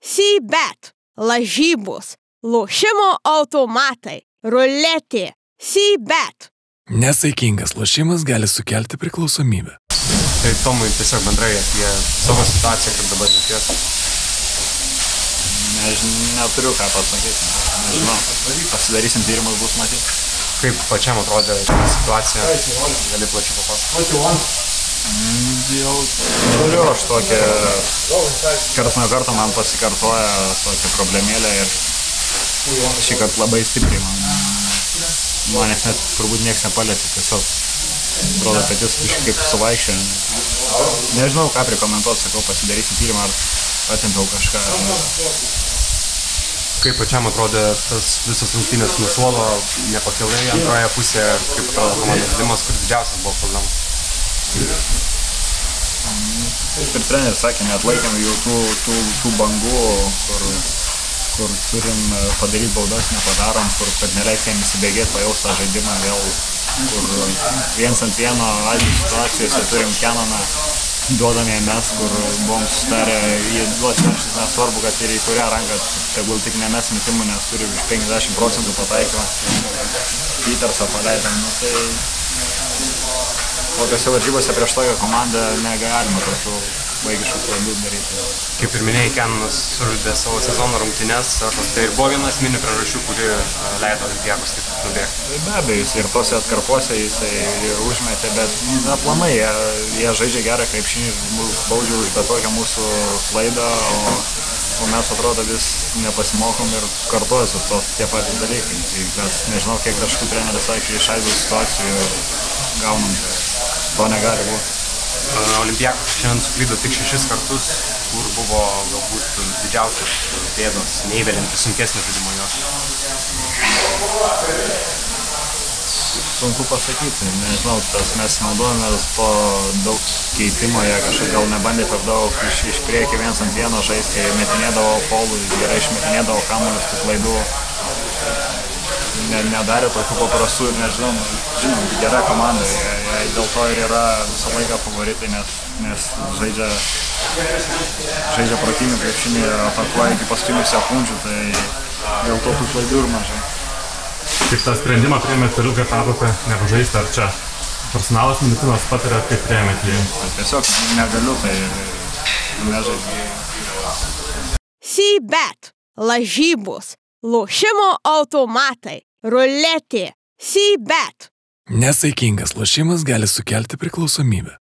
C-bet, lažybos, lošimo automatai, ruletė, C-bet. Nesaikingas lošimas gali sukelti priklausomybę. Tai Tomui tiesiog bendrai apie savo situaciją, kaip dabar jautiesi. Neturiu ką pasakyti, nežinau. Pasidarysim tyrimus, bus matyti. Kaip pačiam atrodė situacija, gali plačiai papasakoti. Jau turiu aš tokią, karts nuo karto man pasikartoja tokia problemėlė ir šį kartą labai stipriai manęs net turbūt nieks nepalėtė, tiesiog atrodo, kad jis kaip suvaikščioja. Nežinau, ką prikomentuoti, sakau, pasidarysim tyrimą ar atimpiau kažką. Kaip pačiam atrodė tas visas rungtynės nuo suolo, nepakilai antroje pusėje, kaip atrodo komandos žaidimas, kur didžiausias buvo problemas? Kaip ir treneris sakė, neatlaikėm jau tų bangų, kur turim padaryti baudas, nepadarom, kur kad neleisėm įsibėgėti, pajaust tą žaidimą vėl, kur viens ant vieno aišku situacijose turim Kenaną, duodam jai mes, kur buvom sustarę, jie duos šis nesvarbu, kad ir į kurią ranką, tegul tik ne mes metimų, nes turi 50% pataikymą, Petersą paleidom, tai tokiose varžybose prieš tokią komandą negalima tokių vaikiškų klaidų daryti. Kaip ir minėjai, Kenanas sužaidė savo sezono rungtynes, tai buvo viena esminių priežasčių, kuri leido Olympiakos taip nubėgti. Be abejo, jis ir tose atkarpose jisai užmetė, bet aplamai jie žaidžia gerą krepšinį, baudžia už bet tokią mūsų klaidą, o mes atrodo vis nepasimokom ir kartuojasi tie patys dalykai. Bet nežinau, kiek taškų treneris sakė, iš aiškių situacijų gaunam. To negali būti. Olympiakos šiandien suklydo tik 6 kartus, kur buvo galbūt didžiausios bėdos, neįvelinti sunkesnio žaidimo jos. Sunku pasakyti, nežinau, mes naudojamės to daug keitimo, jie kažkaip gal nebandė per daug iš priekį viens ant vieno žaisti, metinėdavo polų, gerai išmetinėdavo kamuolius, tų klaidų. Nedarė tokių paprastų ir nežinau, gera komanda, jie dėl to ir yra visą laiką favoritai, nes žaidžia protinį krepšinį ir atakuoja iki paskutinių sekundžių, tai dėl to tų klaidų ir mažai. Kaip tą sprendimą priėmėt per ilgą pertrauką nepažaisti, ar čia personalas medicinos patarė, kaip priėmėt jį? Tiesiog negaliu, tai nežaidžiu. C-bet, lažybos, lošimo automatai, ruletė, C-bet. Nesaikingas lošimas gali sukelti priklausomybę.